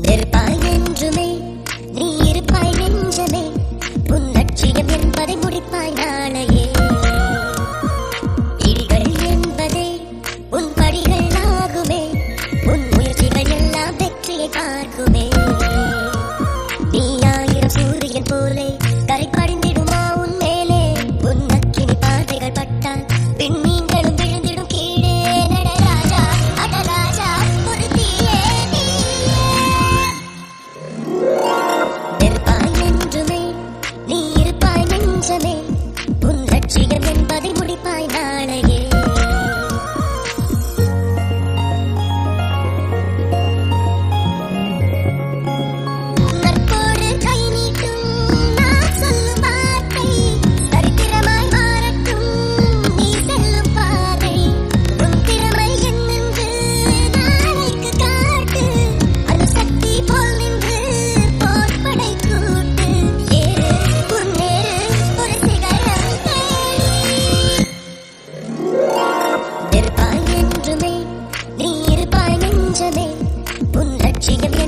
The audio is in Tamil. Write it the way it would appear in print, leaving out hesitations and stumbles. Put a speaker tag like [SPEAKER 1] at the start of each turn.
[SPEAKER 1] நெருப்பாய் என்றுமே நீ இருப்பாய் நெஞ்சமே, உன் லட்சியம் என்பதை முடிப்பாய் நாளையே. இடிகள் என்பதே உன் படிகள் ஆகுமே, உன் முயற்சிகள் எல்லாம் வெற்றியை பார்க்குமே. நீ ஆயிரம் சூரியன் போலே கரை படிந்திடுமா உன் மேலே, உன் அக்கினி பார்வைகள் பட்டால் விண்மீன்களும் விழுந்திடும் கீழே. நடராஜா அடராஜா ஒரு தீயே நீயே. நெருப்பாய் என்றுமே நீ இருப்பாய் நெஞ்சமே, உன் லட்சியம் என்பதை முடிப்பாய் நாளையே. நட்போடு கை நீட்டும் நான் சொல்லும் வார்த்தை, சரித்திரமாய் மாறட்டும் நீ செல்லும் பாதை. உன் திறமை என்னென்று நாளைக்கு காட்டு, அணுசக்தி போல் நின்று போர்ப்படை கூட்டு. ஏறு முன்னேறு ஒரு சிகரம் தேடி. நெருப்பாய் என்றுமே நீ இருப்பாய் நெஞ்சமே, உன் லட்சியம்